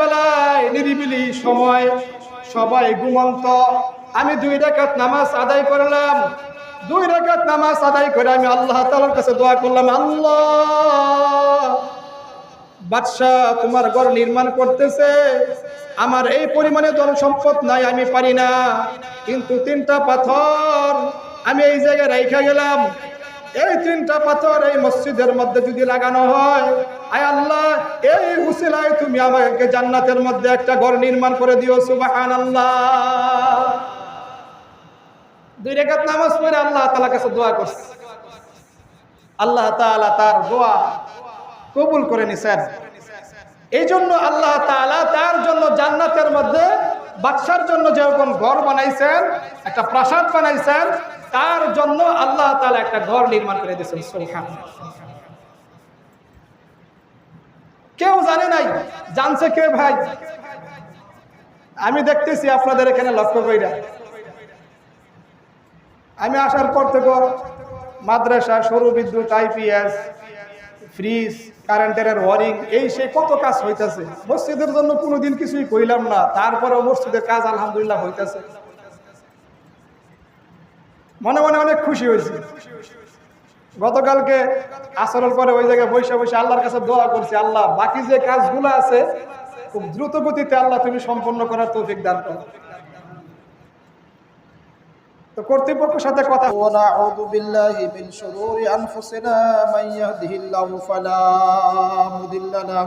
বেলায় নিরিবিলি সময়, সবাই ঘুমন্ত, আমি 2 রাকাত নামাজ আদায় করলাম। 2 রাকাত নামাজ আদায় করে আমি আল্লাহ তাআলার কাছে দোয়া করলাম, আল্লাহ, বাদশাহ তোমার ঘর নির্মাণ করতেছে, আমার এই পরিমাণে ধন সম্পদ নাই, আমি পারি না, কিন্তু 3টা পাথর আমি এই জায়গায় রাইখা গেলাম, এই 3টা পাথর এই মসজিদের মধ্যে যদি লাগানো হয়, আয় আল্লাহ, এই উসিলায় তুমি আমাকে জান্নাতের মধ্যে একটা ঘর নির্মাণ করে দিও। সুবহানাল্লাহ। 2 রাকাত নামাজ পড়ে আল্লাহ তাআলার কাছে দোয়া করছে, আল্লাহ তাআলা তার দোয়া কবুল করে নিছেন। এই জন্য আল্লাহ তাআলা তার জন্য জান্নাতের মধ্যে বাদশার জন্য যেরকম ঘর বানাইছেন, একটা প্রাসাদ বানাইছেন, তার জন্য আল্লাহ তাআলা একটা ঘর নির্মাণ করে দিয়েছেন। সুবহানাল্লাহ। কেউ জানে নাই, জানছে কে ভাই? আমি দেখতেছি আপনাদের এখানে লক্ষ্য কইরা, আমি আসার পর থেকে মাদ্রাসা, সৌর বিদ্যুৎ, আইপিএস, ফ্রিজ, কারেন্টের ওয়ারিং, এই সেই কত কাজ হইতেছে। মসজিদের জন্য কোনোদিন কিছুই কইলাম না, তারপরেও মসজিদের কাজ আলহামদুলিল্লাহ হইতেছে। মনে মনে অনেক খুশি হয়েছি। গতকালকে আসরের পরে ওই জায়গায় বসে বসে আল্লাহর কাছে দোয়া করছি, আল্লাহ, বাকি যে কাজগুলো আছে খুব দ্রুত গতিতে আল্লাহ তুমি সম্পন্ন করার তৌফিক দান করো। তো কর্তৃপক্ষের সাথে কথা। ونعوذ بالله من شرور أنفسنا من يهده الله فلا مضل له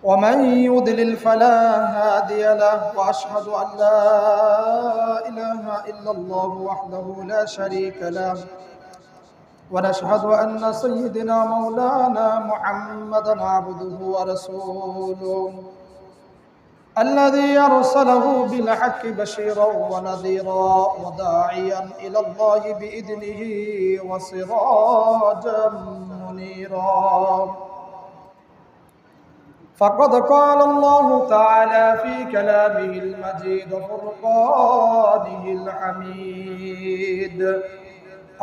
ومن يضلل فلا هادي له وأشهد أن لا إله إلا الله وحده لا شريك له ونشهد أن سيدنا مولانا محمدا عبده ورسوله الذي أرسله بالحق بشيرا ونذيرا وداعيا إلى الله بإذنه وسراجا منيرا فقد قال الله تعالى في كلامه المجيد وفرقانه الحميد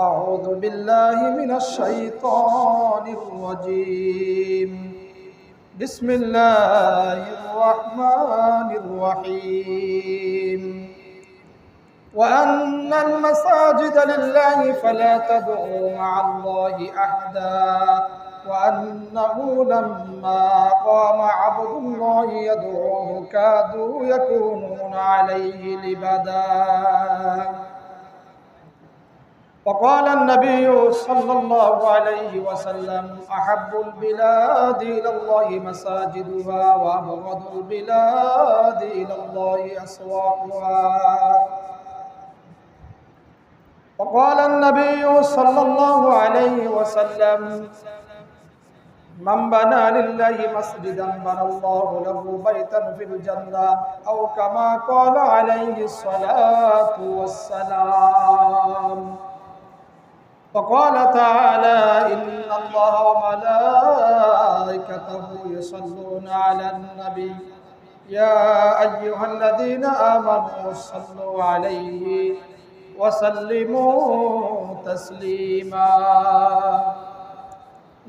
أعوذ بالله من الشيطان الرجيم بسم الله الرحمن الرحيم وأن المساجد لله فلا تدعوا مع الله أحدا وأنه لما قام عبد الله يدعوه كادوا يكونون عليه لبدا وقال النبي صلى الله عليه وسلم أحب البلاد إلى الله مساجدها وأبغض البلاد إلى الله أسواقها وقال النبي صلى الله عليه وسلم من بنى لله مسجدا بنى الله له بيتا في الجنة أو كما قال عليه الصلاة والسلام وقال تعالى إن الله وملائكته يصلون على النبي يا أيها الذين آمنوا صلوا عليه وسلموا تسليما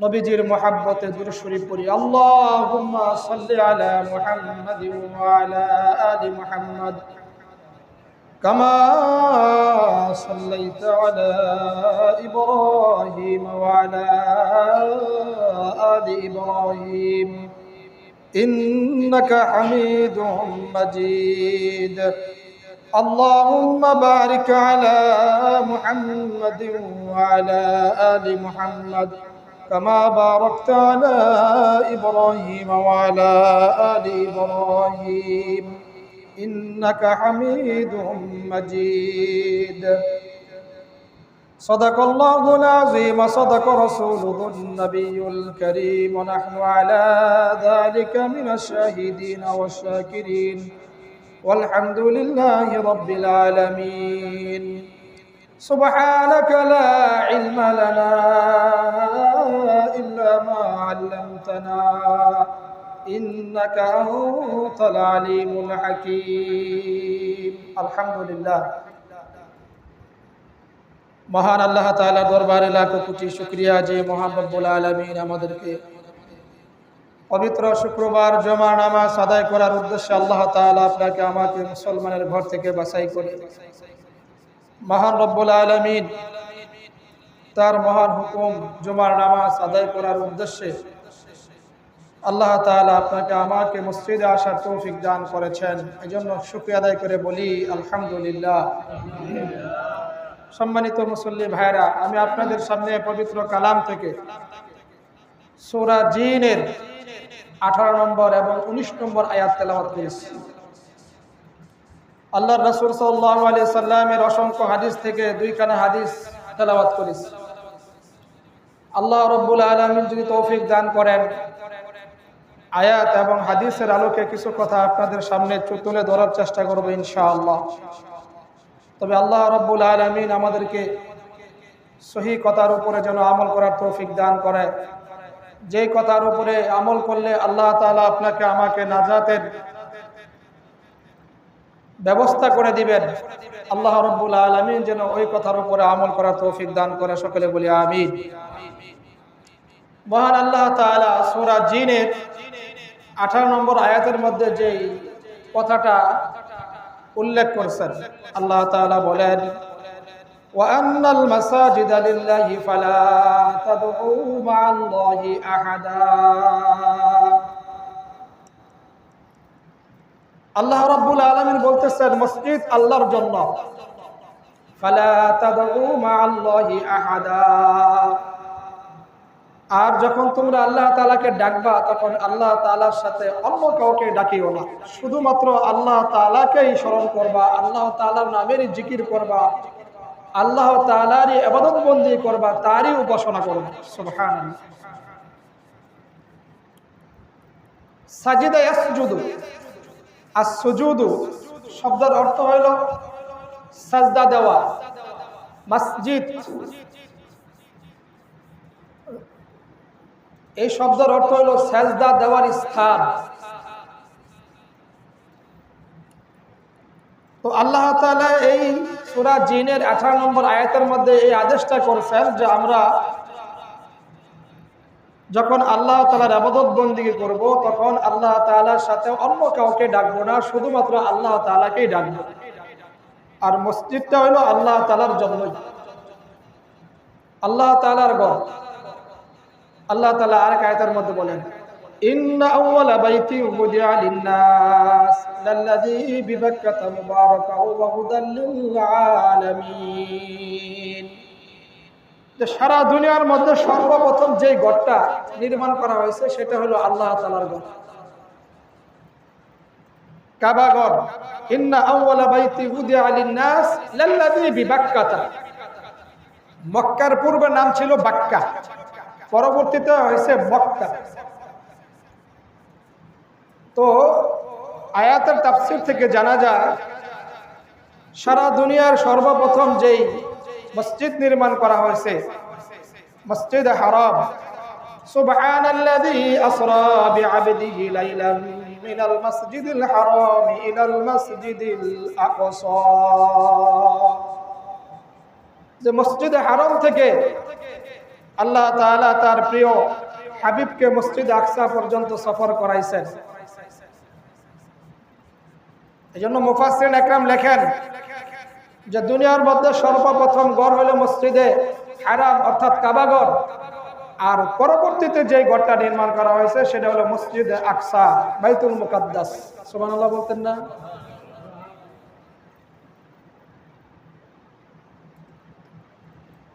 নবীজির মহব্বতে দুরূদ শরীফ পড়ি। আল্লাহুম্মা সাল্লি আলা মুহাম্মাদিন ওয়া আলা আলি মুহাম্মাদ কামা সাল্লাইতা আলা ইব্রাহিম ওয়া আলা আলি ইব্রাহিম ইন্নাকা হামিদুম মাজিদ। আল্লাহুম্মা বারিক আলা মুহাম্মাদিন ওয়া আলা আলি মুহাম্মাদ كما باركت على إبراهيم وعلى آل إبراهيم إنك حميد مجيد. صدق الله العظيم صدق رسوله النبي الكريم ونحن على ذلك من الشاهدين والشاكرين والحمد لله رب العالمين. سبحانك لا علم لنا إلا ما علمتنا إنك أنت العليم الحكيم. الحمد لله. মহান আল্লাহ তাআলা দরবারে লাখো কোটি শুকরিয়া যে মহান রব্বুল আলামিন আমাদেরকে পবিত্র শুক্রবার জমা নামাজ আদায় করার উদ্দেশ্যে আল্লাহ তাআলা আপনাকে আমাকে মুসলমানের ঘর থেকে বাছাই করে মহান রব্বুল আলামিন তার মহান হুকুম জুমার নামাজ আদায় করার উদ্দেশ্যে আল্লাহ তাআলা আপনাকে আমাকে মসজিদে আসার তৌফিক দান করেছেন। এজন্য শুকরিয়া আদায় করে বলি আলহামদুলিল্লাহ। সম্মানিত মুসল্লি ভাইরা, আমি আপনাদের সামনে পবিত্র কালাম থেকে সূরা জিনের 18 নম্বর এবং 19 নম্বর আয়াত তেলাওয়াত করেছি। আল্লাহর রাসূল সাল্লাল্লাহু আলাইহি সাল্লামের অসংখ্য হাদিস থেকে দুইখানা হাদিস তেলাওয়াত করেছি। আল্লাহ রাব্বুল আলামিন যদি তৌফিক দান করেন, আয়াত এবং হাদিসের আলোকে কিছু কথা আপনাদের সামনে তুলে ধরার চেষ্টা করব ইনশাআল্লাহ। তবে আল্লাহ রাব্বুল আলামিন আমাদেরকে সহি কথার উপরে যেন আমল করার তৌফিক দান করে। যেই কথার উপরে আমল করলে আল্লাহ তাআলা আপনাকে আমাকে নাজাতের ব্যবস্থা করে দিবেন, আল্লাহ রাব্বুল আলামিন যেন ওই কথার উপরে আমল করার তৌফিক দান করে। সকলে বলি আমিন। মহান আল্লাহ তাআলা সূরা জিনের 18 নম্বর আয়াতের মধ্যে যেই কথাটা উল্লেখ করেছেন, আল্লাহ তাআলা বলেন, ওয়া আন্নাল মাসাজিদা লিল্লাহি ফালা তাদউ মা'আল্লাহি আহাদা। আল্লাহ রাব্বুল আলামিন বলতেছেন মসজিদ আল্লাহর জন্য, ফালা তাদউ মা'আল্লাহি আহাদা। আর যখন তোমরা আল্লাহ তাআলাকে ডাকবা তখন আল্লাহ তাআলার সাথে অন্য কাউকে ডাকিও না, শুধুমাত্র আল্লাহ তাআলাকেই স্মরণ করবা, আল্লাহ তাআলার নামেরই জিকির করবা, আল্লাহ তাআলারই ইবাদত বন্দেগী করবা, তারই উপাসনা করবা। সুবহানাল্লাহ। সাজিদা ইয়াসজুদু, আস-সুজুদু শব্দের অর্থ হইল সাজদা দেওয়া। মসজিদ এই শব্দের অর্থ হলো সাজদা দেওয়ার স্থান। তো আল্লাহ তাআলা এই সূরা জিনের 18 নম্বর আয়াতের মধ্যে এই আদেশটা করেছেন যে আমরা যখন আল্লাহ তাআলার ইবাদত বন্দেগী করব তখন আল্লাহ তাআলার সাথে অন্য কাউকে ডাকবো না, শুধুমাত্র আল্লাহ তাআলাকেই ডাকবো। আর মসজিদটা হলো আল্লাহ তাআলার জন্য, আল্লাহ তাআলার ঘর। আল্লাহ তাআলা আরেক আয়াতের মধ্যে বলেন, ইন্না আউওয়ালা বাইতি উদিয়া লিন-নাস লাল্লাযী বিবাক্কাতা মুবারাকাও ওয়া হুদাল লিল আলামিন। যে সারা দুনিয়ার মধ্যে সর্বপ্রথম যে ঘরটা নির্মাণ করা হয়েছে সেটা হলো আল্লাহ তাআলার ঘর, কাবা ঘর। ইন্না আউওয়ালা বাইতি উদিয়া লিন-নাস লাল্লাযী বিবাক্কাতা। মক্কার পূর্বে নাম ছিল বাক্কা, পরবর্তীতে হয়েছে মক্কা। তো আয়াতের তাফসীর থেকে জানা যায় সারা দুনিয়ার সর্বপ্রথম যেই মসজিদ নির্মাণ করা হয়েছে মসজিদ হারাম। সুবহানাল্লাযী আসরা বিআবদিহি লাইলাম মিনাল মাসজিদিল হারাম ইলাল মাসজিদিল আকসা। যে মসজিদ হারাম থেকে আল্লাহ তাআলা তার প্রিয় হাবিবকে মসজিদ আকসা পর্যন্ত সফর করাইছেন। এজন্য মুফাসসিরিন একরাম লেখেন যে দুনিয়ার মধ্যে সর্বপ্রথম ঘর হলো মসজিদে হারাম অর্থাৎ কাবা ঘর, আর পরবর্তীতে যে ঘরটা নির্মাণ করা হয়েছে সেটা হলো মসজিদে আকসা, বাইতুল মুকাদ্দাস। সুবহানাল্লাহ বলতেন না?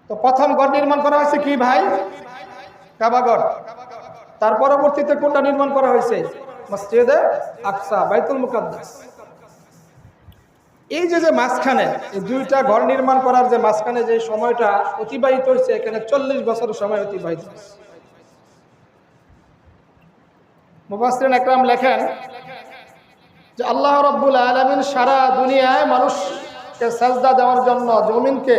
তো প্রথম ঘর নির্মাণ করা হয়েছে কি ভাই? কাবা ঘর। তার পরবর্তীতে কোনটা নির্মাণ করা হয়েছে? মসজিদে আকসা, বাইতুল মুকাদ্দাস। এই যে মাঝখানে এই দুইটা ঘর নির্মাণ করার যে মাঝখানে যে সময়টা অতিবাহিত হয়েছে, এখানে 40 বছর সময় অতিবাহিত হয়েছে। মুফাসসিরিন একরাম লেখেন যে আল্লাহ রাব্বুল আলামিন সারা দুনিয়ায় মানুষকে সাজদা দেওয়ার জন্য জমিনকে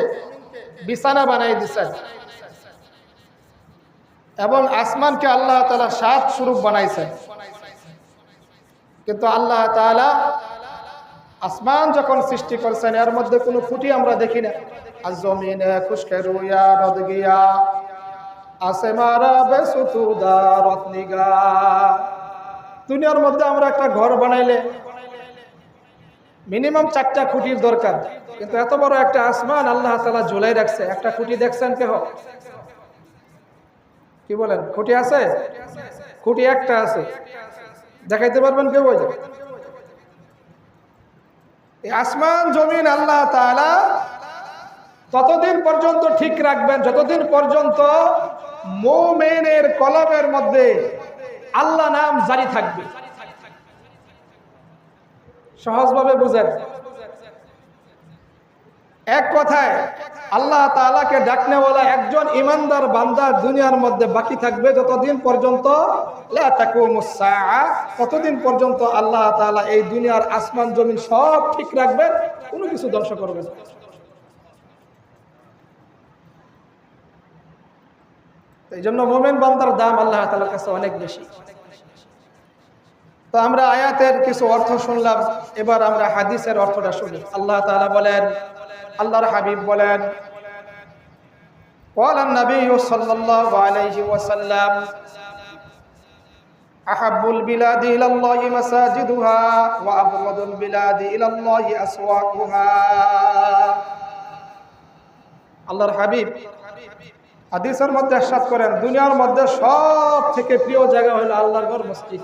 বিছানা বানাই দিয়েছেন এবং আসমানকে আল্লাহ তাআলা 7 স্বরূপ বানাইছেন। কিন্তু আল্লাহ তাআলা আসমান যখন সৃষ্টি করেছেন এর মধ্যে কোনো খুঁটি আমরা দেখি না। আজ-জমিনে খুশকে রুয়া নদ গিয়া আছে মারা বেসুতুদারত নিগা। দুনিয়ার মধ্যে আমরা একটা ঘর বানাইলে মিনিমাম 4টা খুঁটির দরকার, কিন্তু এত বড় একটা আসমান আল্লাহ তাআলা ঝুলাই রাখছে, একটা খুঁটি দেখছেন কেহ? কি বলেন, খুঁটি আছে? খুঁটি একটা আছে, দেখাইতে পারবেন কেউ? ওই এই আসমান জমিন আল্লাহ তাআলা ততদিন পর্যন্ত ঠিক রাখবেন যতদিন পর্যন্ত মুমিনের কলবের মধ্যে আল্লাহ নাম জারি থাকবে। সহজভাবে বুঝেন, এক কথায় আল্লাহ তাআলাকে ডাকনেওয়ালা একজন ইমানদার বান্দা দুনিয়ার মধ্যে বাকি থাকবে যতদিন পর্যন্ত লা তাকুমুস সাআ, ততদিন পর্যন্ত আল্লাহ তাআলা এই দুনিয়ার আসমান জমিন সব ঠিক রাখবেন, কোনো কিছু ধ্বংস করবেন না। এই জন্য মুমিন বান্দার দাম আল্লাহ তাআলার কাছে অনেক বেশি। তো আমরা আয়াতের কিছু অর্থ শুনলাম, এবার আমরা হাদিসের অর্থটা শুনি। আল্লাহ তাআলা বলেন, আল্লাহর হাবিব বলেন, قال النبي صلى الله عليه وسلم أحب البلاد إلى الله مساجدها وأبغض البلاد إلى الله أسواقها। আল্লাহর হাবিব হাদিসের মধ্যে ইরশাদ করেন, দুনিয়ার মধ্যে সব থেকে প্রিয় জায়গা হলো আল্লাহর ঘর, মসজিদ।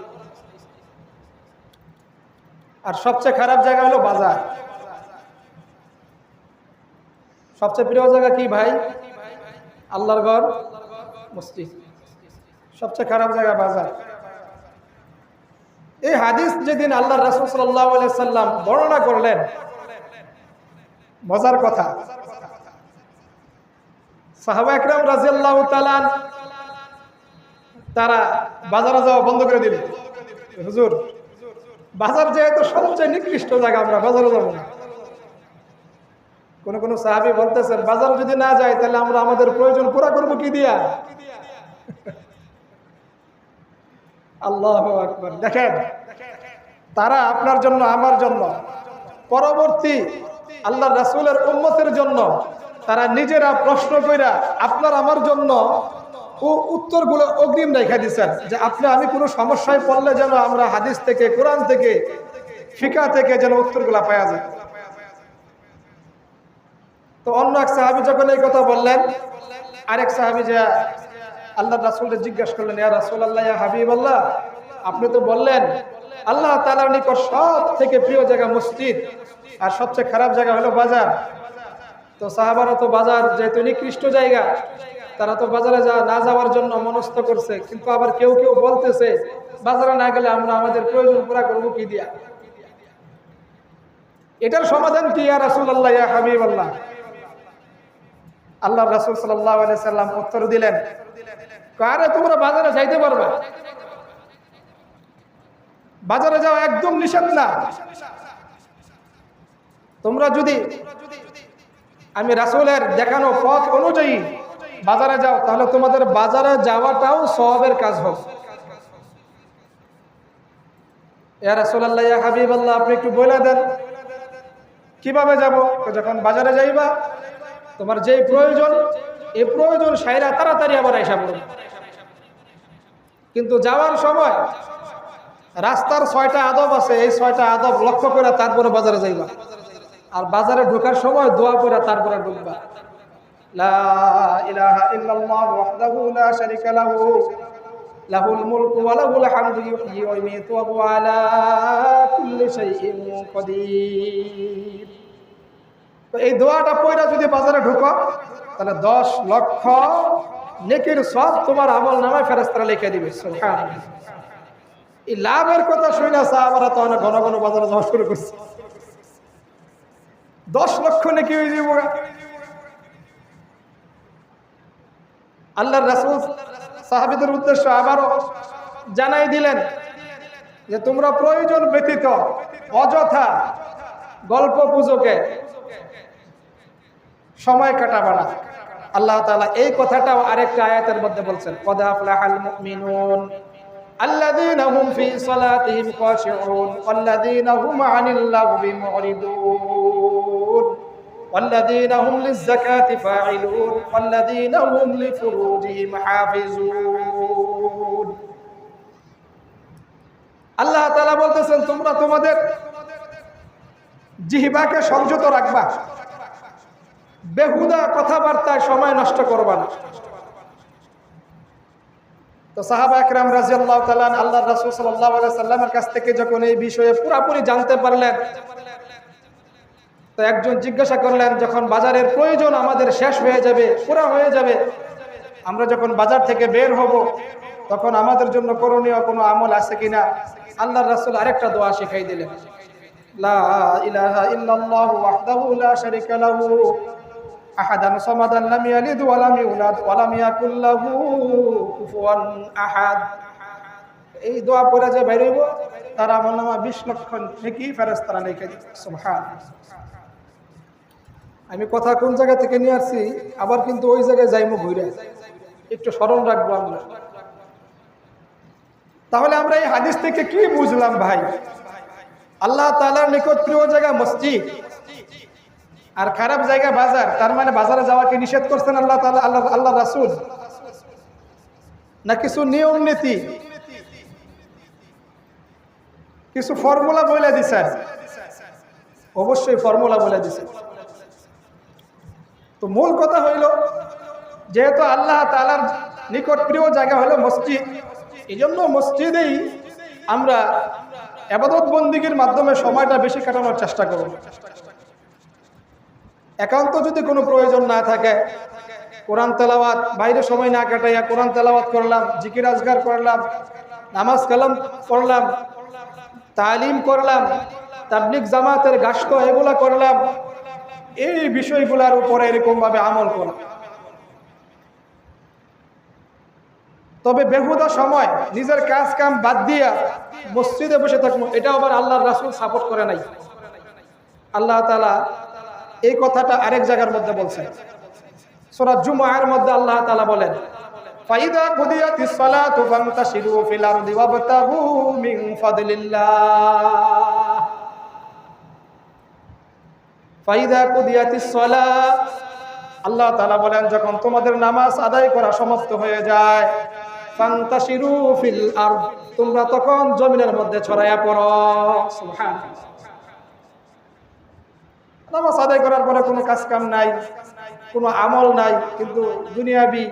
আর সবচেয়ে খারাপ জায়গা হলো বাজার। সবচেয়ে প্রিয় জায়গা কি ভাই? আল্লাহর ঘর, মসজিদ। সবচেয়ে খারাপ জায়গা বাজার। এই হাদিস যেদিন আল্লাহ রাসূল সাল্লাল্লাহু আলাইহি সাল্লাম বর্ণনা করলেন, মজার কথা, সাহাবা একরাম রাদিয়াল্লাহু তাআলা তারা বাজারে যাওয়া বন্ধ করে দিল। হুজুর, বাজার যেহেতু সবচেয়ে নিকৃষ্ট জায়গা, আমরা বাজারে যাব না। কোন কোন সাহাবী বলতেছেন, বাজার যদি না যাই তাহলে আমরা আমাদের প্রয়োজন পুরা করবো কি দিয়া? আল্লাহু আকবার। দেখেন, তারা আপনার জন্য, আমার জন্য, পরবর্তী আল্লাহর রাসূলের উম্মতের জন্য তারা নিজেরা প্রশ্ন কইরা আপনার আমার জন্য উত্তরগুলো অগ্রিম রেখে দিচ্ছেন, যে আপনি আমি কোনো সমস্যায় পড়লে যেন আমরা হাদিস থেকে, কোরআন থেকে, ফিকাহ থেকে যেন উত্তরগুলো পাওয়া যায়। তো অন্য এক সাহাবী যখন এই কথা বললেন, আরেক সাহাবী যে আল্লাহর রাসূলকে জিজ্ঞাসা করলেন, ইয়া রাসূলুল্লাহ, ইয়া হাবিবাল্লাহ, আপনি তো বললেন আল্লাহ তাআলার নিকট সব থেকে প্রিয় জায়গা মসজিদ আর সবচেয়ে খারাপ জায়গা হলো বাজার। তো সাহাবারা তো বাজার যেহেতু নিকৃষ্ট জায়গা, তারা তো বাজারে না যাওয়ার জন্য মনস্থ করছে, কিন্তু আবার কেউ কেউ বলতেছে বাজারে না গেলে আমরা আমাদের প্রয়োজন পুরা করবো কি দিয়া? এটার সমাধান কি ইয়া রাসূলুল্লাহ, ইয়া হাবিবাল্লাহ? আল্লাহর রাসূল সাল্লাল্লাহু আলাইহি সাল্লাম উত্তর দিলেন, আরে তোমরা বাজারে যাইতে পারবা, বাজারে যাওয়া একদম নিষেধ না। তোমরা যদি আমি রাসূলের দেখানো পথ অনুযায়ী বাজারে যাও, তাহলে তোমাদের বাজারে যাওয়াটাও সওয়াবের কাজ হবে। ইয়া রাসূলুল্লাহ, ইয়া হাবিবাল্লাহ, আপনি একটু বলে দেন কিভাবে যাব? যখন বাজারে যাইবা, তোমার যে প্রয়োজন, এই প্রয়োজন সাইরা তাড়াতাড়ি আবার আইসা পড়বে। কিন্তু যাওয়ার সময় রাস্তার 6টা আদব আছে, এই 6টা আদব লক্ষ্য করে তারপরে বাজারে যাইবা। আর বাজারে ঢোকার সময় দোয়া করে তারপরে ঢুকবা। লা ইলাহা ইল্লাল্লাহ ওয়াহদাহু লা শারীকা লাহু লাহুল মুলকু ওয়া লাহুল হামদু ইউহয়ী ওয়া ইউমীতু ওয়া হুয়া আলা কুল্লি শাইইন কাদির। তো এই দোয়াটা পড়া যদি বাজারে ঢোকো, তাহলে 10 লক্ষ নেকির সওয়াব তোমার আমলনামায় ফেরেশতারা লিখে দিবে। সুবহানাল্লাহ। এই লাভের কথা শুনে সাহাবারা তো অনেক ঘন ঘন বাজারে যাওয়া শুরু করছে। 10 লক্ষ নেকি হয়ে যাবে। আল্লাহর রাসূল সাহাবীদের উদ্দেশ্যে আবারও জানাই দিলেন যে তোমরা প্রয়োজন ব্যতীত অযথা গল্প গুজবে সময় কাটাবা না। আল্লাহ তাআলা এই কথাটাও আরেকটা আয়াতের মধ্যে বলছেন, কদ আফলাহাল মুমিনুন আল্লাযীনা হুম ফি সালাতিহিম খাশিউন ওয়াল্লাযীনা হুম আনিল লাগবি মুরিদুন। والذين هم للزكاة فاعلون والذين هم لفروجهم حافظون আল্লাহ তাআলা বলতেছেন তোমরা তোমাদের জিহ্বাকে সংযত রাখবা, বেহুদা কথাবার্তায় সময় নষ্ট করবা না। তো সাহাবা একরাম রাদিয়াল্লাহু তাআলা আল্লাহর রাসূল সাল্লাল্লাহু আলাইহি সাল্লামের কাছ থেকে যখন এই বিষয়ে পুরোপুরি জানতে পারলেন, তো একজন জিজ্ঞাসা করলেন, যখন বাজারের প্রয়োজন আমাদের শেষ হয়ে যাবে, পুরা হয়ে যাবে, আমরা যখন বাজার থেকে বের হব, তখন আমাদের জন্য করণীয় কোনো আমল আছে কিনা? আল্লাহর রাসূল আরেকটা দোয়া শিখাই দিলেন, লা ইলাহা ইল্লাল্লাহু ওয়াহদাহু লা শারীকা লাহু আহাদান সামাদান লাম ইয়ালিদ ওয়া লাম ইউলাদ ওয়া লাম ইয়াকুল লাহু কুফুয়ান আহাদ। এই দোয়া পড়ে যে বের হইব, তার আমলনামা 20 লক্ষ নেকি ফেরেশতারা লিখে দিবে। সুবহানাল্লাহ। আমি কথা কোন জায়গা থেকে নিয়ে আসছি, আবার কিন্তু ওই জায়গায় যাইমু ঘুরে, একটু স্মরণ রাখবো আমরা। তাহলে আমরা এই হাদিস থেকে কি বুঝলাম ভাই? আল্লাহ তাআলার নিকট প্রিয় জায়গা মসজিদ, আর খারাপ জায়গা বাজার। তার মানে বাজারে যাওয়াকে নিষেধ করছেন আল্লাহ তাআলা, আল্লাহ রাসূল, না কিছু নিয়ম নীতি, কিছু ফর্মুলা বলে দিছেন? অবশ্যই ফর্মুলা বলে দিছেন। তো মূল কথা হইল, যেহেতু আল্লাহ তাআলার নিকট প্রিয় জায়গা হলো মসজিদ, এই জন্য মসজিদেই আমরা ইবাদত বন্দেগীর মাধ্যমে সময়টা বেশি কাটানোর চেষ্টা করব। একান্ত যদি কোনো প্রয়োজন না থাকে, কোরআন তেলাওয়াত, বাইরে সময় না কাটাইয়া কোরআন তেলাওয়াত করলাম, জিকির আজগার করলাম, নামাজ কালাম করলাম, তালিম করলাম, তাবলিগ জামাতের গাশত এগুলা করলাম, এই বিষয়গুলোর উপরে এরকমভাবে আমল করা। তবে বেহুদা সময় নিজের কাজ কাম বাদ দিয়া মসজিদে বসে থাকবো, এটা আবার আল্লাহর রাসূল সাপোর্ট করে নাই। আল্লাহ তাআলা এই কথাটা আরেক জায়গার মধ্যে বলছেন, সূরা জুমআর মধ্যে আল্লাহ তাআলা বলেন, ফাইদা কুদিয়াতিস সালাতু ফান্তাশিরু ফিল আরদি ওয়াবতাগু মিন ফাদলিল্লাহ। ফাইদা কুদিয়াতিস সালাত, আল্লাহ তাআলা বলেন যখন তোমাদের নামাজ আদায় করা সমাপ্ত হয়ে যায়, ফান্তাশিরু ফিল আরদ, তোমরা তখন জমিনের মধ্যে ছড়ায়া পড়ো। সুবহানাল্লাহ। নামাজ আদায় করার পরে কোনো কাজ কাম নাই, কোনো আমল নাই, কিন্তু দুনিয়াবি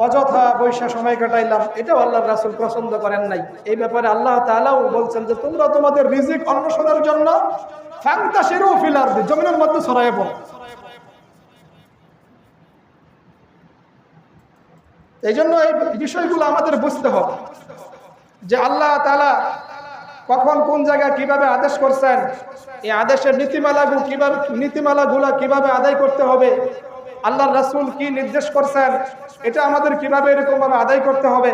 অযথা বৈশা সময় কাটাইলাম, এটাও আল্লাহর রাসূল পছন্দ করেন নাই। এই ব্যাপারে আল্লাহ তাআলাও বলছেন যে তোমরা তোমাদের রিজিক অন্বেষণের জন্য ফান্তাশিরু ফিল আরদি, জমিনের মধ্যে ছড়ায়া পড়ো। এই জন্য এই বিষয়গুলো আমাদের বুঝতে হবে যে আল্লাহ তাআলা কখন কোন জায়গায় কিভাবে আদেশ করছেন, এই আদেশের নীতিমালাগুলা কিভাবে আদায় করতে হবে, আল্লাহর রাসূল কি নির্দেশ করছেন, এটা আমাদের কিভাবে এরকম ভাবে আদায় করতে হবে,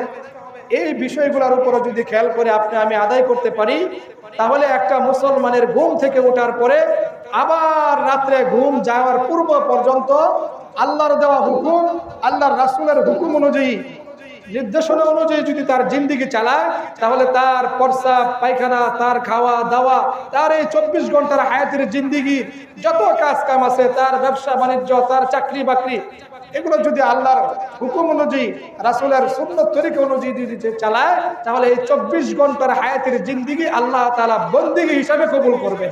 এই বিষয়গুলোর উপরে যদি খেয়াল করে আপনি আমি আদায় করতে পারি, তাহলে একটা মুসলমানের ঘুম থেকে ওঠার পরে আবার রাত্রে ঘুম যাওয়ার পূর্ব পর্যন্ত আল্লাহর দেওয়া হুকুম, আল্লাহর রাসূলের হুকুম অনুযায়ী, নির্দেশনা অনুযায়ী যদি তার জিন্দেগি চালায়, তাহলে তার প্রস্রাব পায়খানা, তার খাওয়া দাওয়া, তার এই 24 ঘন্টার হায়াতের জিন্দেগির যত কাজ কাম আছে, তার ব্যবসা বাণিজ্য, তার চাকরি বাকরি, এগুলো যদি আল্লাহর হুকুম অনুযায়ী, রাসূলের সুন্নাত তরিকা অনুযায়ী যদি চালায়, তাহলে এই 24 ঘন্টার হায়াতের জিন্দেগি আল্লাহ তাআলা বন্দেগী হিসাবে কবুল করবে।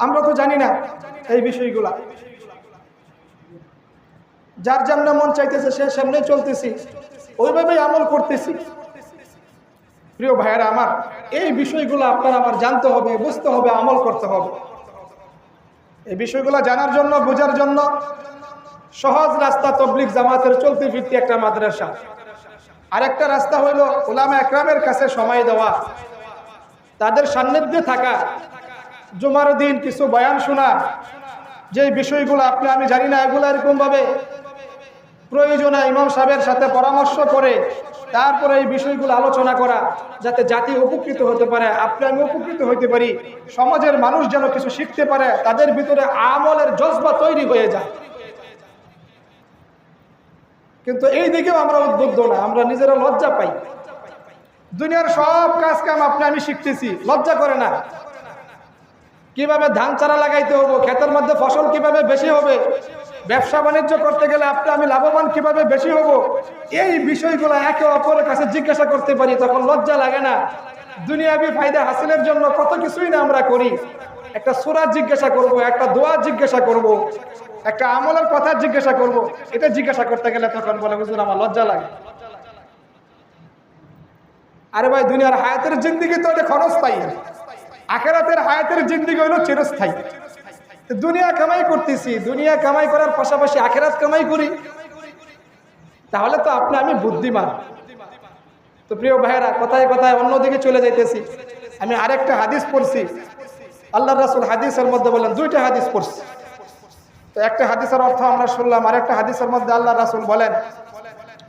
আমরা তো জানি না এই বিষয়গুলা, যার যেমন মন চাইতেছে সে সামনে চলতেছি, ওইভাবেই আমল করতেছি। প্রিয় ভাইয়েরা আমার, এই বিষয়গুলো আপনার আমার জানতে হবে, বুঝতে হবে, আমল করতে হবে। এই বিষয়গুলো জানার জন্য, বোঝার জন্য সহজ রাস্তা তাবলীগ জামাতের চলতে ফিরতে একটা মাদ্রাসা, আরেকটা রাস্তা হইল উলামা একরামের কাছে সময় দেওয়া, তাদের সান্নিধ্যে থাকা, জুমার দিন কিছু বয়ান শোনা, যে বিষয়গুলো আপনি আমি জানি না, এগুলো এরকম ভাবে প্রয়োজনে ইমাম সাহেবের সাথে পরামর্শ করে তারপরে এই বিষয়গুলো আলোচনা করা, যাতে জাতি উপকৃত হতে পারে, আপনি আমি উপকৃত হতে পারি, সমাজের মানুষ যেন কিছু শিখতে পারে, তাদের ভিতরে আমলের জজবা তৈরি হয়ে যায়। কিন্তু এই দিকেও আমরা উদ্বুদ্ধ না, আমরা নিজেরা লজ্জা পাই। দুনিয়ার সব কাজ কাম আপনি আমি শিখতেছি, লজ্জা করে না? কিভাবে ধান চারা লাগাইতে হবে, ক্ষেতের মধ্যে ফসল কিভাবে বেশি হবে, ব্যবসা বাণিজ্য করতে গেলে আপনি আমি লাভবান কিভাবে বেশি হব, এই বিষয়গুলো একে অপরের কাছে জিজ্ঞাসা করতে পারি, তখন লজ্জা লাগে না? দুনিয়াবি ফায়দা হাসিলের জন্য কত কিছুই না আমরা করি। একটা সূরা জিজ্ঞাসা করব, একটা দোয়া জিজ্ঞাসা করব, একটা আমলের কথা জিজ্ঞাসা করব, এটা জিজ্ঞাসা করতে গেলে তখন বলে হুজুর আমার লজ্জা লাগে। আরে ভাই, দুনিয়ার হায়াতের জিন্দেগি তো এটা ক্ষণস্থায়ী, আখিরাতের হায়াতের জিন্দেগি হলো চিরস্থায়ী। দুনিয়া কামাই করতেছি, দুনিয়া কামাই করার পাশাপাশি আখিরাত কামাই করি, তাহলে তো আপনি আমি বুদ্ধিমান। তো প্রিয় ভাইয়েরা, কথায় কথায় অন্যদিকে চলে যাইতেছি। আমি আরেকটা হাদিস পড়ছি, আল্লাহ রাসূল হাদিসের মধ্যে বলেন, দুইটা হাদিস পড়ছি। তো একটা হাদিসের অর্থ আমরা শুনলাম, আরেকটা হাদিসের মধ্যে আল্লাহ রাসূল বলেন,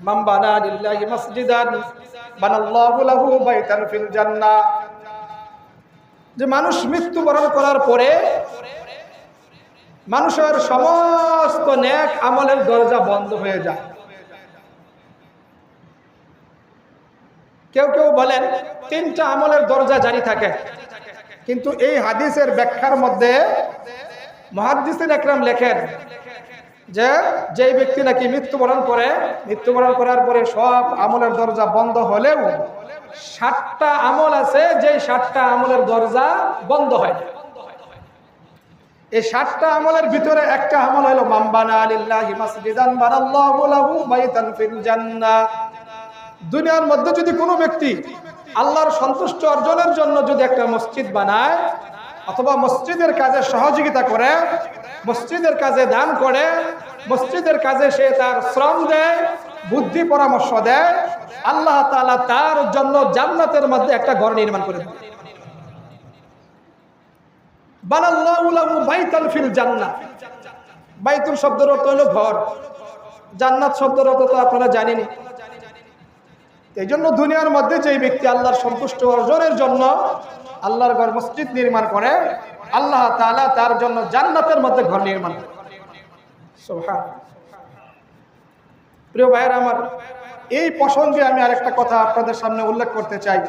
মান বানা লিল্লাহি মাসজিদান বানাল্লাহু লাহু বাইতান ফিল জান্নাহ। যে মানুষ মৃত্যুবরণ করার পরে মানুষের সমস্ত নেক আমলের দরজা বন্ধ হয়ে যায়। কেউ কেউ বলেন তিনটা আমলের দরজা জারি থাকে, কিন্তু এই হাদিসের ব্যাখ্যার মধ্যে মুহাদ্দিসিন একরাম লেখেন যে যেই ব্যক্তি নাকি মৃত্যুবরণ করার পরে সব আমলের দরজা বন্ধ হলেও 7টা আমল আছে, যে 7টা আমলের দরজা বন্ধ হয় না। এই 7টা আমলের ভিতরে একটা আমল হলো মান বানা লিল্লাহি মাসজিদান বানাল্লাহু লাহু বাইতান ফিল জান্নাহ। দুনিয়ার মধ্যে যদি কোনো ব্যক্তি আল্লাহর সন্তুষ্টি অর্জনের জন্য যদি একটা মসজিদ বানায়, অথবা মসজিদের কাজে সহযোগিতা করে, মসজিদের কাজে দান করে, মসজিদের কাজে সে তার শ্রম দেয়, বুদ্ধি পরামর্শ দেয়, আল্লাহ তাআলা তার জন্য জান্নাতের মধ্যে একটা ঘর নির্মাণ করে দেন। বানাল্লাহু লাহু বাইতান ফিল জান্নাহ। বাইতুল শব্দের অর্থ হলো ঘর, জান্নাত শব্দের অর্থ তো আপনারা জানেনই। এই জন্য দুনিয়ার মধ্যে যে ব্যক্তি আল্লাহর সন্তুষ্টি অর্জনের জন্য আল্লাহর ঘর মসজিদ নির্মাণ করে, আল্লাহ তাআলা তার জন্য জান্নাতের মধ্যে ঘর নির্মাণ করে। সুবহানাল্লাহ। প্রিয় ভাইয়েরা আমার, এই প্রসঙ্গে আমি আরেকটা কথা আপনাদের সামনে উল্লেখ করতে চাই।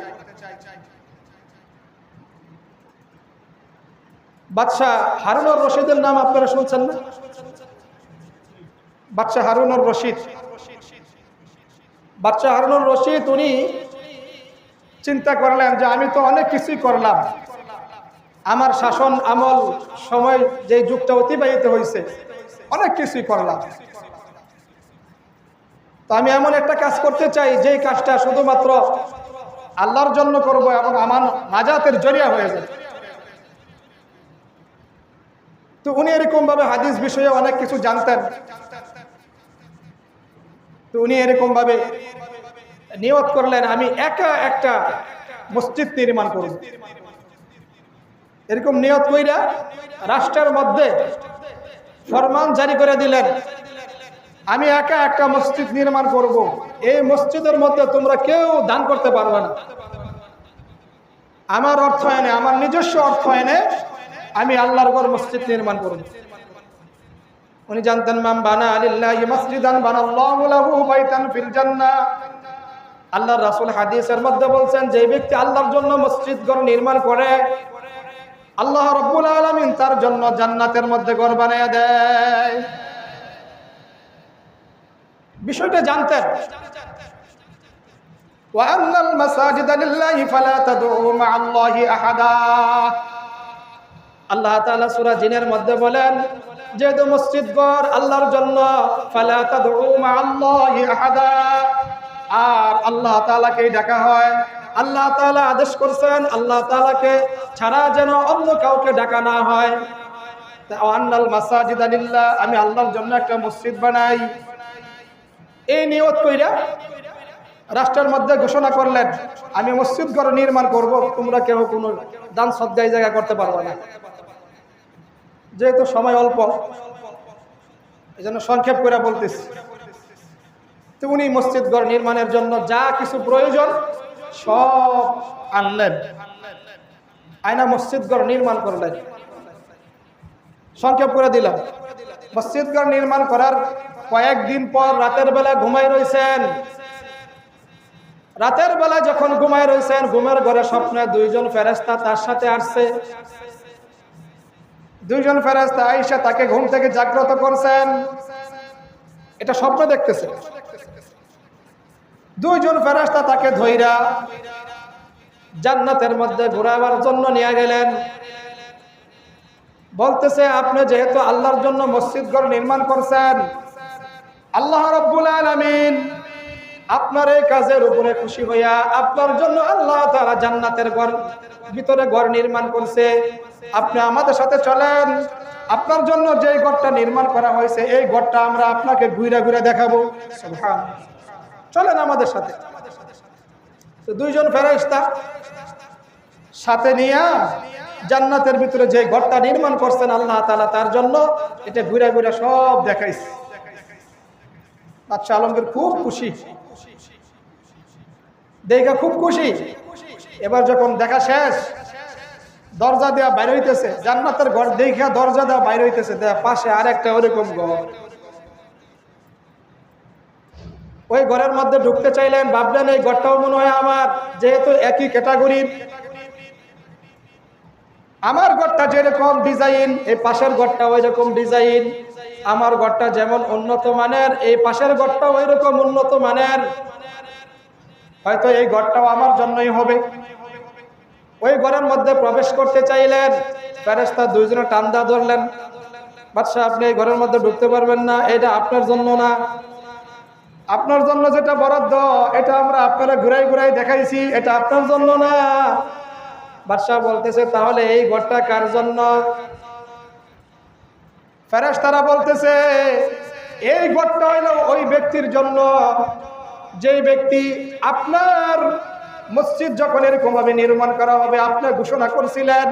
বাদশাহ হারুনুর রশিদের নাম আপনারা শুনছেন না? বাদশাহ হারুনুর রশিদ। বাদশাহ হারুনুর রশিদ উনি চিন্তা করলেন যে আমি তো অনেক কিছুই করলাম, আমার শাসন আমল সময় যে যুগটা অতিবাহিত হয়েছে, অনেক কিছুই করলাম, তো আমি এমন একটা কাজ করতে চাই যে কাজটা শুধুমাত্র আল্লাহর জন্য করব এবং আমার নাজাতের জরিয়া হয়ে যাবে। তো উনি এরকম ভাবে হাদিস বিষয়ে অনেক কিছু জানতেন। তো উনি এরকম ভাবে নিয়ত করলেন আমি একা একটা মসজিদ নির্মাণ করব। এরকম নিয়ত কইরা রাষ্ট্রের মধ্যে ফরমান জারি করে দিলেন, আমি একা একটা মসজিদ নির্মাণ করব, এই মসজিদের মধ্যে তোমরা কেউ দান করতে পারবে না। আমার অর্থায়নে, আমার নিজস্ব অর্থায়নে আমি আল্লাহর ঘর মসজিদ নির্মাণ করব। উনি জানতেন মান বানা লিল্লাহি মাসজিদান বানাল্লাহু লাহু বাইতান ফিল জান্নাহ। আল্লাহর রাসূল হাদিসের মধ্যে বলছেন, যে ব্যক্তি আল্লাহর জন্য মসজিদ ঘর নির্মাণ করে, আল্লাহ রাব্বুল আলামিন তার জন্য জান্নাতের মধ্যে ঘর বানিয়ে দেয়। বিষয়টা জানতেন। ওয়া আন্নাল মাসাজিদা লিল্লাহি ফালা তাদউ মা'আল্লাহি আহাদা। আল্লাহ তাআলা সূরা জিনের মধ্যে বলেন, যেহেতু মসজিদ ঘর আল্লাহর জন্য, ফালা তাদউ মা'আল্লাহি আহাদা, আর আল্লাহ তাআলাকেই ডাকা হয়। আল্লাহ তাআলা আদেশ করছেন আল্লাহ তাআলাকে ছাড়া যেন অন্য কাউকে ডাকা না হয়। আন্নাল মাসাজিদা লিল্লাহ, আমি আল্লাহর জন্য একটা মসজিদ বানাই, এই নিয়ত কইরা রাষ্ট্রের মধ্যে ঘোষণা করলেন আমি মসজিদ ঘর নির্মাণ করব, তোমরা কেউ কোনো দান সদকায় জায়গা করতে পারবে না। যেহেতু সময় অল্প, এই জন্য সংক্ষেপ করে বলতেছি। তো উনি মসজিদ ঘর নির্মাণের জন্য যা কিছু প্রয়োজন সব আনলেন, আয়না মসজিদ ঘর নির্মাণ করলেন। সংক্ষেপ করে দিলাম, মসজিদ ঘর নির্মাণ করার কয়েকদিন পর রাতের বেলা ঘুমাই রয়েছেন। রাতের বেলা যখন ঘুমায় রয়েছেন, ঘুমের ঘরে স্বপ্নে দুইজন ফেরেশতা তার সাথে আসছে। দুইজন ফেরেশতা আয়েশা তাকে ঘুম থেকে জাগ্রত করছেন, এটা স্বপ্ন দেখতেছে। দুইজন ফেরেশতা তাকে ধইরা জান্নাতের মধ্যে ঘোরাবার জন্য নিয়ে গেলেন। বলতেছে, আপনি যেহেতু আল্লাহর জন্য মসজিদ ঘর নির্মাণ করছেন, আল্লাহ রাব্বুল আলামিন আপনার এই কাজের উপরে খুশি হইয়া আপনার জন্য আল্লাহ তাআলা জান্নাতের ঘর ভিতরে ঘর নির্মাণ করছে। আপনি আমাদের সাথে চলেন, আপনার জন্য যে ঘরটা নির্মাণ করা হয়েছে এই ঘরটা আমরা আপনাকে ঘুরে ঘুরে দেখাবো। সুবহানাল্লাহ, চলেন আমাদের সাথে। তো দুইজন ফেরেশতা সাথে নিয়ে জান্নাতের ভিতরে যে ঘরটা নির্মাণ করছেন আল্লাহ তাআলা তার জন্য, এটা ঘুরে ঘুরে সব দেখাইছে। বাদশা আলমগীর খুব খুশি, দেখা খুব খুশি। এবার যখন দেখা শেষ, দরজা দেওয়া বাইরে হইতেছে, জান্নাতের ঘর দেখা দরজা দেওয়া বাইরে হইতেছে, পাশে আরেকটা ওরকম ঘর। ওই ঘরের মধ্যে ঢুকতে চাইলেন, ভাবলেন এই ঘরটাও মনে হয় আমার, যেহেতু একই ক্যাটাগরির। আমার ঘরটা যেরকম ডিজাইন, এই পাশের ঘরটা ওই রকম ডিজাইন। আমার ঘরটা যেমন উন্নত মানের, এই পাশের ঘরটাও ওই রকম উন্নত মানের। হয়তো এই ঘরটাও আমার জন্যই হবে। ওই ঘরের মধ্যে প্রবেশ করতে চাইলেন, ফেরেশতা দুইজনে টান্দা ধরলেন, বাদশা আপনি এই ঘরের মধ্যে ঢুকতে পারবেন না, এটা আপনার জন্য না। আপনার জন্য যেটা বরাদ্দ এটা আমরা আপনারা ঘুরাই ঘুরাই দেখাইছি, এটা আপনার জন্য না। বাদশা বলতেছে, তাহলে এই ঘরটা কার জন্য? ফেরেশতারা বলতেছে, এই ঘরটা হইল ওই ব্যক্তির জন্য যেই ব্যক্তি আপনার মসজিদ যখন এরকম ভাবে নির্মাণ করা হবে আপনি ঘোষণা করছিলেন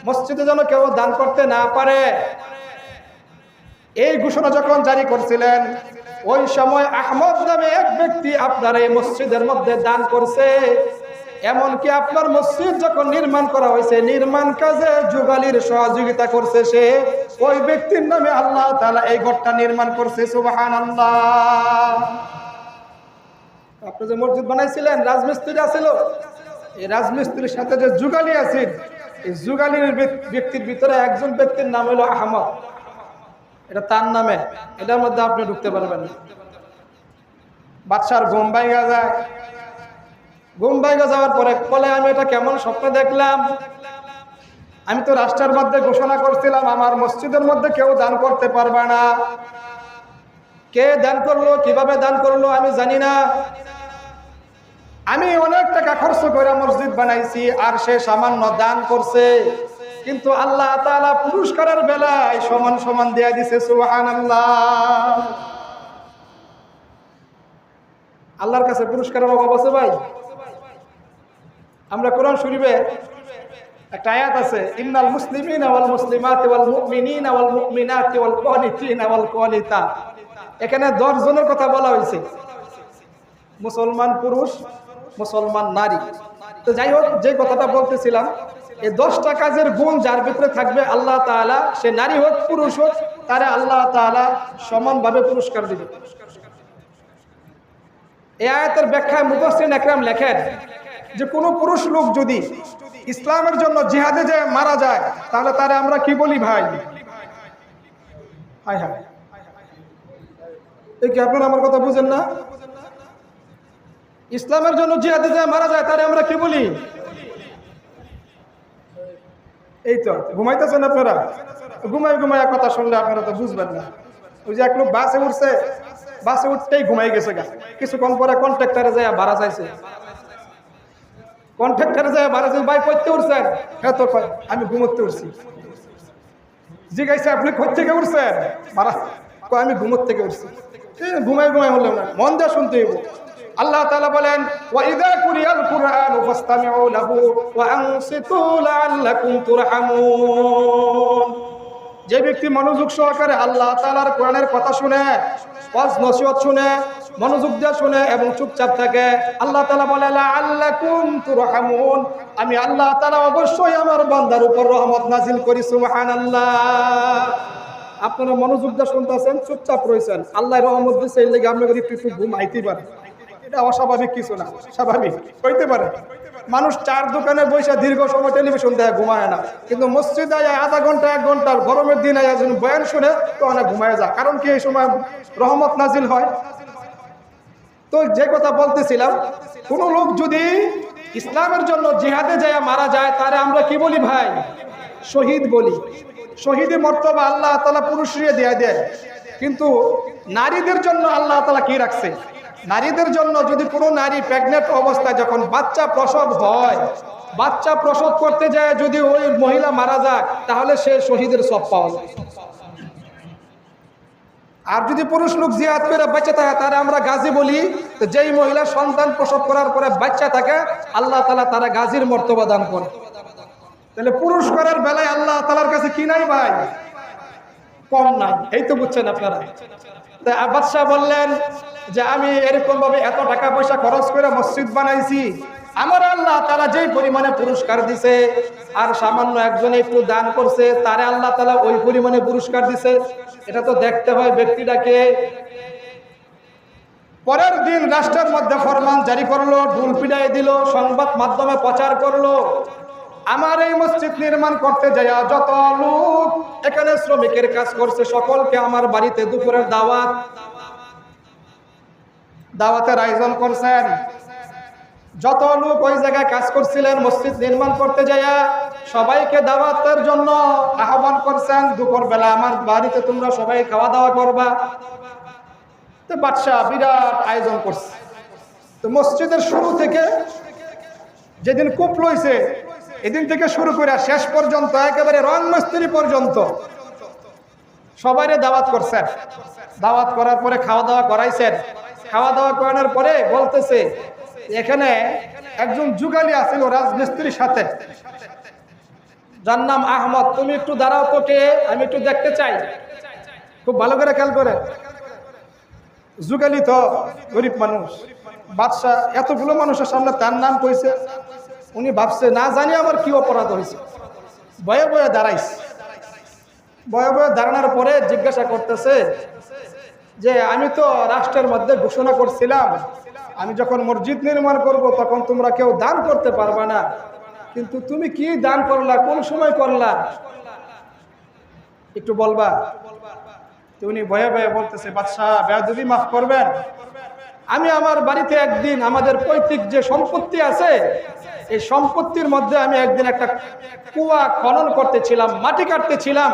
মসজিদে যেন কেউ দান করতে না পারে। এই ঘোষণা যখন জারি করছিলেন ওই সময় আহমদ নামে এক ব্যক্তি আপনার এই মসজিদের মধ্যে দান করছে। এমনকি আপনার মসজিদ যখন নির্মাণ করা হয়েছে নির্মাণ কাজে যুগালীর সহযোগিতা করছে সে, ওই ব্যক্তির নামে আল্লাহ তাআলা এই ঘরটা নির্মাণ করছে। সুবহানাল্লাহ। আপনি যে মসজিদ বানাইছিলেন রাজমিস্ত্রি আছিল, এই রাজমিস্ত্রির সাথে যে যুগালী আছেন এই যুগালীর ব্যক্তির ভিতরে একজন ব্যক্তির নাম হলো আহমদ, এটা তার নামে, এটার মধ্যে আপনি ঢুকতে পারবেন না। বাদশার ঘুম ভাঙা যায়। ঘুম ভাঙা যাওয়ার পরে বলে, আমি এটা কেমন স্বপ্ন দেখলাম, আমি তো রাষ্ট্রের মধ্যে ঘোষণা করছিলাম আমার মসজিদের মধ্যে কেউ দান করতে পারবে না। কে দান করলো, কিভাবে দান করলো আমি জানি না। আমি অনেক টাকা খরচ করে মসজিদ বানাইছি আর সে সামান্য দান করছে, কিন্তু আল্লাহ তাআলা পুরস্কারের বেলায় সমান সমান দিয়ে দিছে। সুবহানাল্লাহ। আল্লাহর কাছে পুরস্কারের অভাব আছে ভাই? আমরা কোরআন শরীফে একটা আয়াত আছে, ইন্নাল মুসলিমিনা ওয়াল মুসলিমাতি ওয়াল মুমিনিনা ওয়াল মুমিনাতি ওয়াল কানিতিনা ওয়াল কানিতাত। এখানে 10 জনের কথা বলা হয়েছে, মুসলমান পুরুষ, মুসলমান নারী। তো যাই হোক, যে কথাটা বলতেছিলাম, এই 10টা কাজের গুণ যার ভিতরে থাকবে আল্লাহ তাআলা, সে নারী হোক পুরুষ হোক, তারে আল্লাহ তাআলা সমানভাবে পুরস্কার দিবে। এই আয়াতের ব্যাখ্যায় মুফাসসিরিন একরাম লেখেন যে কোনো পুরুষ লোক যদি ইসলামের জন্য জিহাদে যায় মারা যায় তাহলে তারে আমরা কি বলি ভাই? হায় হায়, এই কি আপনারা আমার কথা বুঝেন না? ইসলামের জন্য জিহাদে যায় মারা যায় তারে আমরা কি বলি? এই তো ঘুমাইতেছেন আপনারা, ঘুমাই ঘুমাই কথা শুনলে আপনারা তো বুঝবেন না। ওই যে এক লোক বাসে উঠছে, বাসে উঠতেই ঘুমাই গেছে গা, কিছুক্ষণ পরে কন্ট্রাক্টরে যায় ভাড়া চাইছে। কন্ট্রাক্টরে যায় ভাড়া চাইছে, ভাই করতে উঠছেন? হ্যাঁ তো আমি ঘুমোতে উঠছি। জিজ্ঞাসা আপনি কোথা থেকে উঠছেন? ভাড়া কয় আমি ঘুমোর থেকে উঠছি। ঘুমাই ঘুমাই হলাম না, মন দিয়ে শুনতে হইব। আল্লাহ তাআলা বলেন, ওয়া ইযা কুরিয়াল কুরআনু ফাসতামিউ লাহু ওয়া আনসিতু লাআল্লাকুম তুরহামুন। যে ব্যক্তি মনোযোগ সহকারে আল্লাহ তাআলার কোরআনের কথা শুনে, ওয়াজ নসিহত শুনে, মনোযোগ দিয়ে শুনে এবং চুপচাপ থাকে, আল্লাহ তাআলা বলে লাআল্লাকুম তুরহামুন, আমি আল্লাহ তাআলা অবশ্যই আমার বান্দার উপর রহমত নাজিল করি। সুবহানাল্লাহ। আপনারা মনোযোগ দিয়ে শুনতেছেন, চুপচাপ রয়েছেন, আল্লাহ রহমত দিচ্ছে, এই লেগে আপনাদের একটু ঘুমাইতে পারেন। এটা অস্বাভাবিক কিছু না, স্বাভাবিক হইতে পারে। মানুষ চার দোকানে বসে দীর্ঘ সময় টেলিভিশন দেখে ঘুমায় না, কিন্তু মসজিদে আধা ঘন্টা 1 ঘন্টা গরমের দিন বয়ান শুনে তো অনেক ঘুমায় যায়। কারণ কি এই সময় রহমত নাজিল হয়। তো যে কথা বলতেছিলাম, কোন লোক যদি ইসলামের জন্য জিহাদে যায় মারা যায়, তারে আমরা কি বলি ভাই? শহীদ বলি। শহীদের মর্তবা আল্লাহ তাআলা পুরুষরে দিয়ে দেয়, কিন্তু নারীদের জন্য আল্লাহ তাআলা কি রাখছে? নারীদের জন্য যদি কোনো নারী প্রেগনেন্ট অবস্থায় যখন বাচ্চা প্রসব হয়, বাচ্চা প্রসব করতে যায় যদি ওই মহিলা মারা যায়, তাহলে সে শহীদের সব পাওয়া যায়। আর যদি পুরুষ লোক জিহাদ করে বাচ্চা থাকে, তারা আমরা গাজী বলি। তো যেই মহিলা সন্তান প্রসব করার পরে বাচ্চা থাকে, আল্লাহ তাআলা তারা গাজীর মর্তবা দান করে। তাহলে পুরস্কারের বেলায় আল্লাহ তাআলার কাছে কি নাই ভাই? কম নাই। এই তো বুঝছেন আপনারা। তাই বাদশাহ বললেন যে আমি এরকম ভাবে এত টাকা পয়সা খরচ করে মসজিদ বানাইছি, আমার আল্লাহ তাআলা যেই পরিমাণে পুরস্কার দিছে, আর সামান্য একজনে একটু দান করছে, তারে আল্লাহ তাআলা ওই পরিমাণে পুরস্কার দিছে। এটা তো দেখতে হয় ব্যক্তিটাকে। পরের দিন রাষ্ট্রের মধ্যে ফরমান জারি করলো, ঢোল পিটাই দিল, সংবাদ মাধ্যমে প্রচার করলো, আমার এই মসজিদ নির্মাণ করতে যায় যত লোক এখানে শ্রমিকের কাজ করছে, সকলকে আমার বাড়িতে দুপুরের দাওয়াতের আয়োজন করছেন। যত লোক ওই জায়গায় কাজ করছিলেন মসজিদ নির্মাণ করতে যায়, সবাইকে দাওয়াতের জন্য আহ্বান করছেন, দুপুরবেলা আমার বাড়িতে তোমরা সবাই খাওয়া দাওয়া করবা। তো বাদশাহ বিরাট আয়োজন করছে। তো মসজিদের শুরু থেকে যেদিন কূপ লইছে, এদিন থেকে শুরু করে শেষ পর্যন্ত একেবারে রং মিস্ত্রি পর্যন্ত সবাইরে দাওয়াত করছেন। দাওয়াত করার পরে খাওয়া দাওয়া করাইছেন। খাওয়া দাওয়া করানোর পরে বলতেছে, এখানে একজন যুগালি আছিল রাজমিস্ত্রির সাথে, যার নাম আহমদ, তুমি একটু দাঁড়াও তো, কে? আমি একটু দেখতে চাই। খুব ভালো করে খেয়াল করে, যুগালি তো গরিব মানুষ। বাদশাহ এতগুলো মানুষের সামনে তার নাম কইছে, উনি ভাবছে না জানি আমার কি অপরাধ হয়েছে। বয়ে বয়ে দাঁড়াইছে। বয়ে বয়ে দাঁড়ানোর পরে জিজ্ঞাসা করতেছে যে আমি তো রাষ্ট্রের মধ্যে ঘোষণা করছিলাম, আমি যখন মসজিদ নির্মাণ করব তখন তোমরা কেউ দান করতে পারবা না, কিন্তু তুমি কি দান করলা, কোন সময় করলা, একটু বলবা? উনি ভয়ে ভয়ে বলতেছে, বাদশাহ বেয়াদবি মাফ করবেন, আমি আমার বাড়িতে একদিন আমাদের পৈতৃক যে সম্পত্তি আছে, এই সম্পত্তির মধ্যে আমি একদিন একটা কুয়া খনন করতেছিলাম, মাটি কাটতেছিলাম।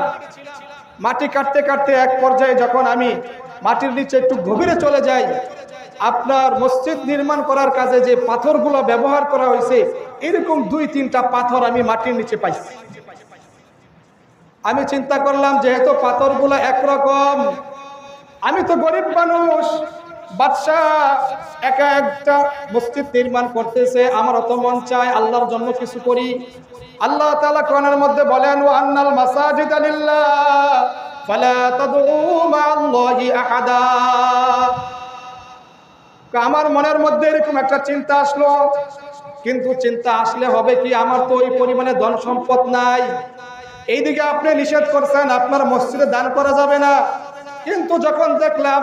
মাটি কাটতে কাটতে এক পর্যায়ে যখন আমি মাটির নিচে একটু গভীরে চলে যাই, আপনার মসজিদ নির্মাণ করার কাজে যে পাথরগুলো ব্যবহার করা হয়েছে, এরকম 2-3টা পাথর আমি মাটির নিচে পাইছি। আমি চিন্তা করলাম যেহেতু পাথরগুলো একরকম, আমি তো গরিব মানুষ, বাদশাহ একা একটা মসজিদ নির্মাণ করতেছে, আমার অত মন চায় আল্লাহর জন্য কিছু করি। আল্লাহ তাআলা কোরআনের মধ্যে বলেন, ওয়া আন্নাল মাসাজিদা লিল্লাহ ফালা তাদউ মা'আল্লাহি আহাদা। আমার মনের মধ্যে এরকম একটা চিন্তা আসলো, কিন্তু চিন্তা আসলে হবে কি, আমার তো ওই পরিমাণে ধন সম্পদ নাই। এইদিকে আপনি নিষেধ করছেন আপনার মসজিদে দান করা যাবে না, কিন্তু যখন দেখলাম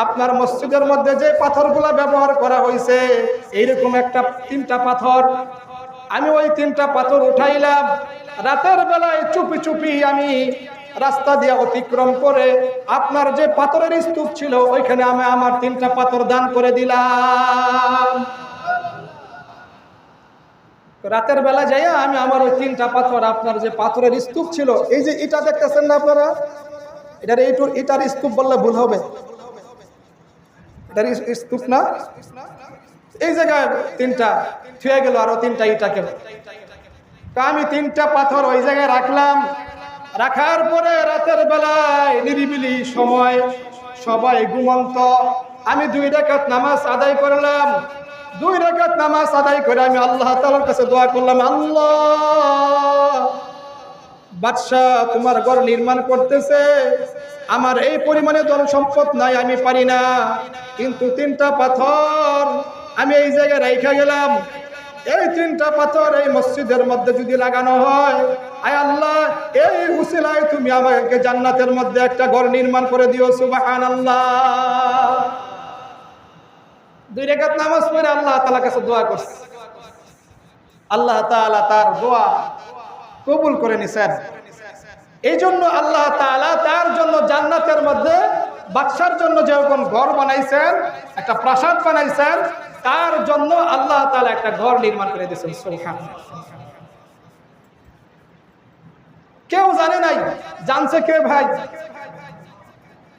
আপনার মসজিদের মধ্যে যে পাথরগুলা ব্যবহার করা হয়েছে, এইরকম 3টা পাথর, আমি ওই 3টা পাথর উঠাইলাম। রাতের বেলায় চুপি চুপি আমি রাস্তা দিয়ে অতিক্রম করে আপনার যে পাথরের স্তূপ ছিল ওইখানে আমি আমার 3টা পাথর দান করে দিলাম। রাতের বেলা যাইয়া আমি আমার ওই 3টা পাথর, আপনার যে পাথরের স্তূপ ছিল, এই যে ইটা দেখতেছেন না আপনারা, এটার স্তূপ বললে ভুল হবে, এটার স্তূপ না, এই জায়গায় 3টা থুয়ে গেল, আরো 3টা ইটাকে। আমি 3টা পাথর ওই জায়গায় রাখলাম। রাখার পরে রাতের বেলায় নিরিবিলি সময়, সবাই ঘুমন্ত, আমি 2 রাকাত নামাজ আদায় করলাম। 2 রাকাত নামাজ আদায় করে আমি আল্লাহ তাআলার কাছে দোয়া করলাম, আল্লাহ, বাদশাহ তোমার ঘর নির্মাণ করতেছে, আমার এই পরিমাণে ধন সম্পদ নাই, আমি পারি না, কিন্তু 3টা পাথর আমি এই জায়গায় রাইখা গেলাম। এই 3টা পাথর এই মসজিদের মধ্যে যদি লাগানো হয়, আয় আল্লাহ, এই উসিলায় তুমি আমাকে জান্নাতের মধ্যে একটা ঘর নির্মাণ করে দিও। সুবহানাল্লাহ। 2 রাকাত নামাজ পড়ে আল্লাহ তাআলার কাছে দোয়া করছে, আল্লাহ তাআলা তার দোয়া কবুল করে নিছেন। এই জন্য আল্লাহ তাআলা তার জন্য জান্নাতের মধ্যে বাদশার জন্য যেরকম ঘর বানাইছেন, একটা প্রাসাদ বানাইছেন, তার জন্য আল্লাহ তাআলা একটা ঘর নির্মাণ করে দিয়েছেন। সুবহানাল্লাহ। কেউ জানে নাই, জানছে কে ভাই?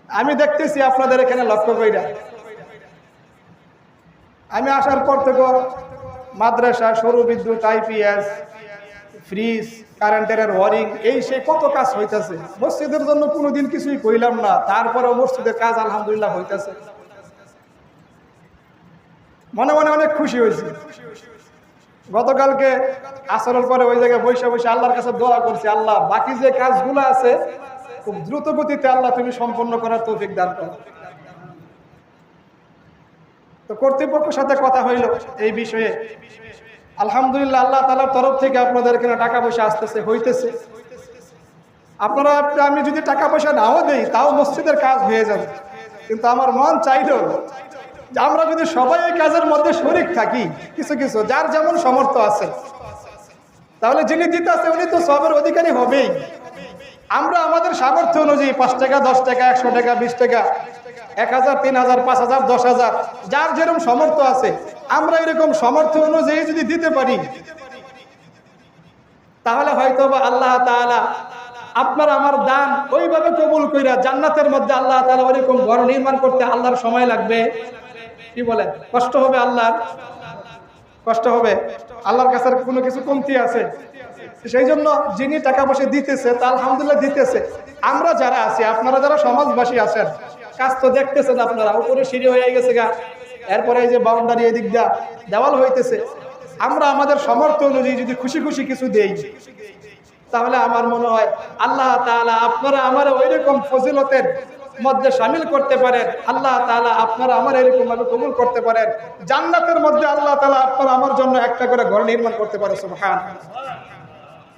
আমি দেখতেছি আপনাদের এখানে লক্ষ্য কইরা, আমি আসার পর থেকে মাদ্রাসা, সৌর বিদ্যুৎ, আইপিএস, ফ্রিজ, কারেন্টের ওয়ারিং, এই সেই কত কাজ হইতেছে। মসজিদের জন্য কোনোদিন কিছুই কইলাম না, তারপরেও মসজিদের কাজ আলহামদুলিল্লাহ হইতেছে। মনে মনে অনেক খুশি হয়েছি। গতকালকে আসরের পরে ওই জায়গায় বসে বসে আল্লাহর কাছে দোয়া করছি, আল্লাহ বাকি যে কাজগুলো আছে খুব দ্রুত গতিতে আল্লাহ তুমি সম্পন্ন করার তৌফিক দান করো। তো কর্তৃপক্ষের সাথে কথা হইল এই বিষয়ে, আলহামদুলিল্লাহ আল্লাহ তাআলার তরফ থেকে আপনাদের এখানে টাকা পয়সা আসতেছে, হইতেছে। আপনারা, আমি যদি টাকা পয়সা নাও দেই তাও মসজিদের কাজ হয়ে যাবে, কিন্তু আমার মন চাইল যে আমরা যদি সবাই এই কাজের মধ্যে শরীক থাকি, কিছু কিছু যার যেমন সামর্থ্য আছে, তাহলে যিনি দিতেছে উনি তো সবের অধিকারী হবেই। আমরা আমাদের সামর্থ্য অনুযায়ী 5 টাকা, 10 টাকা, 100 টাকা, 20 টাকা, 1000, 3000, 5000, 10000, যার যেরকম সামর্থ্য আছে, আমরা এরকম সামর্থ্য অনুযায়ী যদি দিতে পারি, তাহলে হয়তো বা আল্লাহ তাআলা আপনার আমার দান ওইভাবে কবুল কইরা জান্নাতের মধ্যে আল্লাহ তাআলা ওইরকম ঘর নির্মাণ করতে আল্লাহর সময় লাগবে। কি বলেন? কষ্ট হবে, আল্লাহর কষ্ট হবে। আল্লাহর কাছে কোনো কিছু কমতি আছে? সেই জন্য যিনি টাকা পয়সা দিতেছে তা আলহামদুলিল্লাহ দিতেছে। আমরা যারা আছি, আপনারা যারা সমাজবাসী আছেন, কাজ তো দেখতেছেন আপনারা, উপরে সিঁড়ি হয়ে গেছে গা, এরপরে এই যে বাউন্ডারি এদিক দা দেওয়াল হইতেছে। আমরা আমাদের সামর্থ্য অনুযায়ী যদি খুশি খুশি কিছু দেই, তাহলে আমার মনে হয় আল্লাহ তাআলা আপনারা আমার ওইরকম ফজিলতের মধ্যে শামিল করতে পারেন। আল্লাহ তাআলা আপনারা আমার এরকম ভাবে কবুল করতে পারেন। জান্নাতের মধ্যে আল্লাহ তাআলা আপনারা আমার জন্য একটা করে ঘর নির্মাণ করতে পারে। সুবহানাল্লাহ।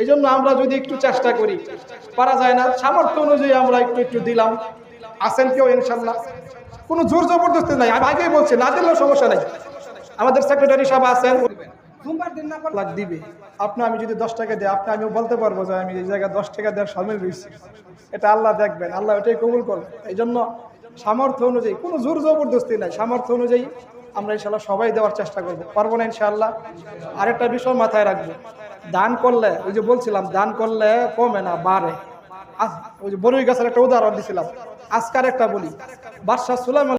এই জন্য আমরা যদি একটু চেষ্টা করি, পারা যায় না, সামর্থ্য অনুযায়ী আমরা একটু একটু দিলাম। আছেন কেউ ইনশাল্লাহ? কোনো জোর জবরদস্তি নাই, আমি আগেই বলছি, না দিলেও সমস্যা নাই। আমাদের সেক্রেটারি সাহেব আছেন, লাখ দিবে। আপনি আমি যদি 10 টাকা দিই, আপনি আমিও বলতে পারবো যে আমি এই জায়গায় 10 টাকা দেওয়ার সামিল রয়েছি। এটা আল্লাহ দেখবেন, আল্লাহ এটাই কবুল করবেন। এই জন্য সামর্থ্য অনুযায়ী, কোনো জোর জবরদস্তি নাই, সামর্থ্য অনুযায়ী আমরা ইনশাল্লাহ সবাই দেওয়ার চেষ্টা করবো। পারবো না ইনশাআল্লাহ? আরেকটা বিষয় মাথায় রাখবো, দান করলে, ওই যে বলছিলাম দান করলে কমে না, বাড়ে। ওই যে বরুই গাছের একটা উদাহরণ দিছিলাম, আজকার একটা বলি, বাদশাহ সুলাইমান